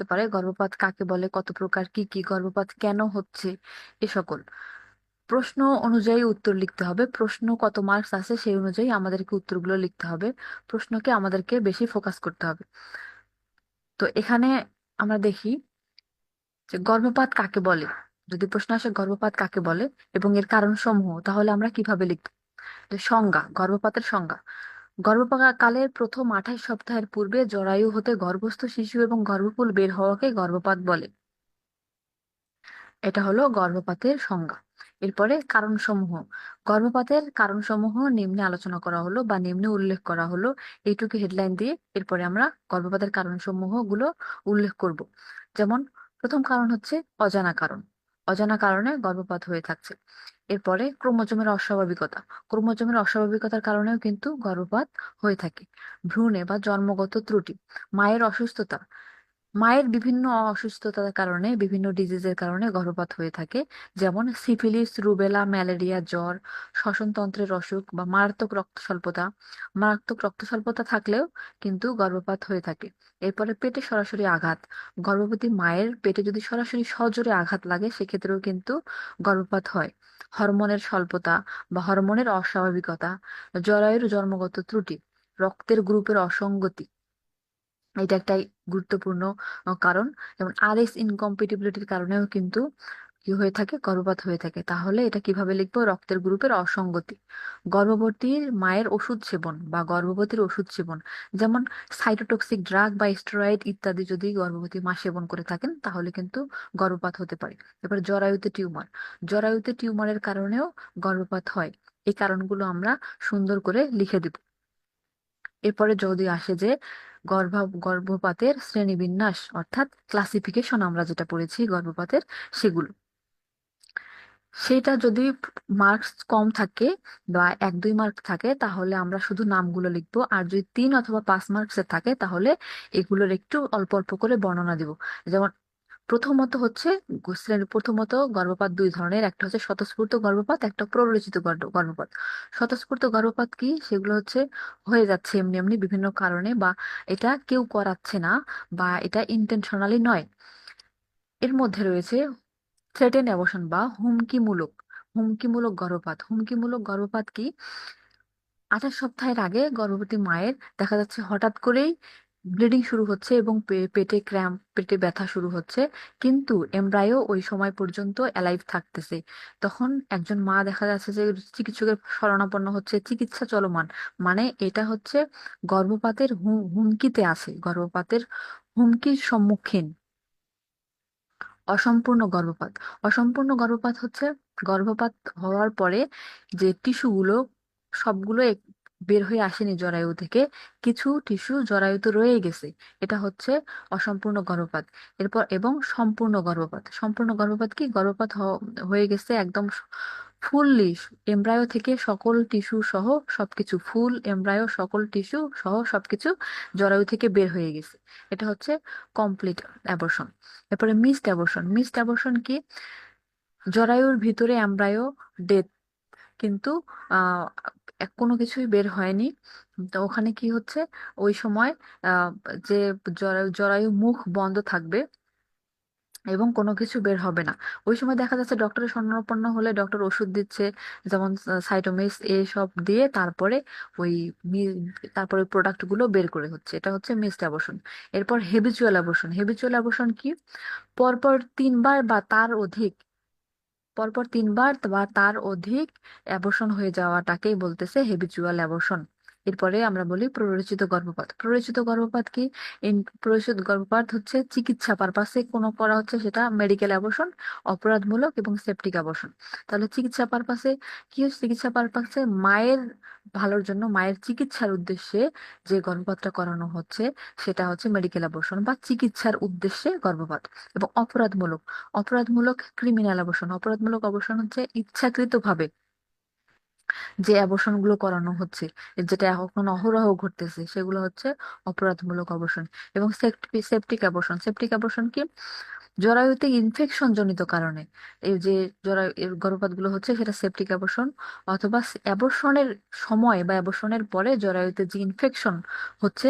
আসতে পারে, গর্ভপাত কাকে বলে, কত প্রকার, কি কি, গর্ভপাত কেন হচ্ছে, এ সকল প্রশ্ন অনুযায়ী উত্তর লিখতে হবে। প্রশ্ন কত মার্কস আছে সেই অনুযায়ী আমাদেরকে উত্তরগুলো লিখতে হবে। প্রশ্নকে আমাদেরকে বেশি ফোকাস করতে হবে। তো এখানে আমরা দেখি যে গর্ভপাত কাকে বলে। যদি প্রশ্ন আসে গর্ভপাত কাকে বলে এবং এর কারণ সমূহ, তাহলে আমরা কিভাবে লিখব? যে সংজ্ঞা, গর্ভপাতের সংজ্ঞা: গর্ভকালের প্রথম 28 সপ্তাহের পূর্বে জরায়ু হতে গর্ভস্থ শিশু এবং গর্ভফুল বের হওয়াকে গর্ভপাত বলে। এটা হলো গর্ভপাতের সংজ্ঞা। এরপরে কারণসমূহ: গর্ভপাতের কারণসমূহ নিম্নে আলোচনা করা হলো বা নিম্নে উল্লেখ করা হলো। এইটুকু হেডলাইন দিয়ে এরপরে আমরা গর্ভপাতের কারণসমূহ গুলো উল্লেখ করব। যেমন প্রথম কারণ হচ্ছে অজানা কারণ। অজানা কারণে গর্ভপাত হয়ে থাকছে। এরপরে ক্রোমোজোমের অস্বাভাবিকতা। ক্রোমোজোমের অস্বাভাবিকতার কারণেও কিন্তু গর্ভপাত হয়ে থাকে। ভ্রূণে বা জন্মগত ত্রুটি। মায়ের অসুস্থতা। মায়ের বিভিন্ন অসুস্থতার কারণে, বিভিন্ন ডিজিজের কারণে গর্ভপাত হয়ে থাকে। যেমন সিফিলিস, রুবেলা, ম্যালেরিয়া, জ্বর, শ্বসনতন্ত্রের অসুখ বা মারাত্মক রক্ত স্বল্পতা। মারাত্মক রক্ত স্বল্পতা থাকলেও কিন্তু গর্ভপাত হয়ে থাকে। এরপরে পেটে সরাসরি আঘাত। গর্ভবতী মায়ের পেটে যদি সরাসরি সজোরে আঘাত লাগে সেক্ষেত্রেও কিন্তু গর্ভপাত হয়। হরমোনের স্বল্পতা বা হরমোনের অস্বাভাবিকতা। জরায়ুর জন্মগত ত্রুটি। রক্তের গ্রুপের অসঙ্গতি, এটা একটা গুরুত্বপূর্ণ কারণ। যেমন আরএস ইনকম্পিটিবিলিটির কারণেও কিন্তু কি হয়ে থাকে, গর্ভপাত হয়ে থাকে। তাহলে এটা কিভাবে লিখবো? রক্তের গ্রুপের অসঙ্গতি। গর্ভবতীর মায়ের ওষুধ সেবন বা গর্ভবতীর ওষুধ সেবন, যেমন সাইটোটক্সিক ড্রাগ বা স্টেরয়েড ইত্যাদি যদি গর্ভবতী মা সেবন করে থাকেন তাহলে কিন্তু গর্ভপাত হতে পারে। এবার জরায়ুতে টিউমার। জরায়ুতে টিউমারের কারণেও গর্ভপাত হয়। এই কারণগুলো আমরা সুন্দর করে লিখে দিব। এরপরে যদি আসে যে গর্ভপাতের শ্রেণীবিন্যাস, অর্থাৎ ক্লাসিফিকেশন, আমরা যেটা পড়েছি গর্ভপাতের, সেগুলো, সেটা যদি মার্কস কম থাকে বা 1-2 মার্ক থাকে তাহলে আমরা শুধু নামগুলো লিখবো। আর যদি 3 অথবা 5 মার্কসের থাকে তাহলে এগুলোর একটু অল্প অল্প করে বর্ণনা দিব। যেমন প্রথমত হচ্ছে প্রথমত গর্ভপাত দুই ধরনের, একটা হচ্ছে স্বতঃস্ফূর্ত গর্ভপাত, একটা প্ররোচিত গর্ভপাত। স্বতঃস্ফূর্ত গর্ভপাত কি? সেগুলো হচ্ছে হয়ে যাচ্ছে এমনি এমনি বিভিন্ন কারণে, বা এটা কেউ করাচ্ছে না, বা এটা ইন্টেনশনালি নয়। এর মধ্যে রয়েছে থ্রেটেন অ্যাবর্শন বা হুমকিমূলক। হুমকিমূলক গর্ভপাত। হুমকিমূলক গর্ভপাত কি? 28 সপ্তাহের আগে গর্ভবতী মায়ের দেখা যাচ্ছে হঠাৎ করেই ব্লিডিং শুরু হচ্ছে এবং পেটে ক্র্যাম্প, পেটে ব্যথা শুরু হচ্ছে, কিন্তু এমব্রায়ো ওই সময় পর্যন্ত অ্যালাইভ থাকতেছে। তখন একজন মা দেখা যাচ্ছে যে চিকিৎসকের শরণাপন্ন হচ্ছে, চিকিৎসা চলমান, মানে এটা হচ্ছে গর্ভপাতের হুমকিতে আছে, গর্ভপাতের হুমকির সম্মুখীন। অসম্পূর্ণ গর্ভপাত। অসম্পূর্ণ গর্ভপাত হচ্ছে গর্ভপাত হওয়ার পরে যে টিস্যুগুলো সবগুলো বের হয়ে আসেনি জরায়ু থেকে, কিছু টিস্যু জরায়ুতে রয়ে গেছে, এটা হচ্ছে অসম্পূর্ণ গর্ভপাত। এরপর এবং সম্পূর্ণ গর্ভপাত। সম্পূর্ণ গর্ভপাত কি? গর্ভপাত হয়ে গেছে একদম ফুললি, এমব্রায়ো থেকে সকল টিস্যু সহ সবকিছু, ফুল এমব্রায়ো সকল টিস্যু সহ সবকিছু জরায়ু থেকে বের হয়ে গেছে, এটা হচ্ছে কমপ্লিট অ্যাবর্শন। এরপরে মিসড অ্যাবর্শন। মিসড অ্যাবর্শন কি? জরায়ুর ভিতরে এমব্রায়ো ডেথ, কিন্তু আহ কোনো কিছুই বের হয়নি। তো ওখানে কি হচ্ছে, ওই সময় আহ যে জরায়ু মুখ বন্ধ থাকবে এবং কোনো কিছু বের হবে না। ওই সময় দেখা যাচ্ছে ডক্টরের শরণাপন্ন হলে ডক্টর ওষুধ দিচ্ছে, যেমন সাইটোমিস এসব দিয়ে তারপরে ওই তারপরে প্রোডাক্ট গুলো বের করে হচ্ছে, এটা হচ্ছে মিসড অ্যাবর্শন। এরপর হেবিচুয়াল অ্যাবর্শন। হেবিচুয়াল অ্যাবর্শন কি? পরপর 3 বার বা তার অধিক, পরপর 3 বার বা তার অধিক অ্যাবর্শন হয়ে যাওয়াটাকেই বলতেছে হেবিচুয়াল অ্যাবর্শন। এরপরে আমরা বলি প্ররোচিত গর্ভপাত। প্ররোচিত গর্ভপাত কি? প্ররোচিত গর্ভপাত হচ্ছে চিকিৎসা পারপাসে কোনো করা হচ্ছে, সেটা মেডিকেল অ্যাবর্শন, অপরাধমূলক এবং সেপটিক অ্যাবর্শন। তাহলে চিকিৎসা পারপাসে কি হচ্ছে? চিকিৎসা পারপাসে মায়ের ভালোর জন্য, মায়ের চিকিৎসার উদ্দেশ্যে যে গর্ভপাতটা করানো হচ্ছে সেটা হচ্ছে মেডিকেল অ্যাবর্শন বা চিকিৎসার উদ্দেশ্যে গর্ভপাত। এবং অপরাধমূলক, অপরাধমূলক ক্রিমিনাল অ্যাবর্শন। অপরাধমূলক অবর্ষণ হচ্ছে ইচ্ছাকৃতভাবে যে অ্যাবর্শন গুলো করানো হচ্ছে, যেটা এখন অহরহ ঘটতেছে, সেগুলো হচ্ছে অপরাধমূলক অবর্ষণ। এবং সেপটিক অ্যাবর্শন। সেপটিক অ্যাবর্শন কি? জরায়ুতে ইনফেকশন জনিত কারণে এই যে জরায়ু এর গর্ভপাত গুলো হচ্ছে, সেটা সেপটিক অ্যাবর্শন। অথবা অ্যাবর্শনের সময় বা অ্যাবর্শনের পরে জরায়ুতে যে ইনফেকশন হচ্ছে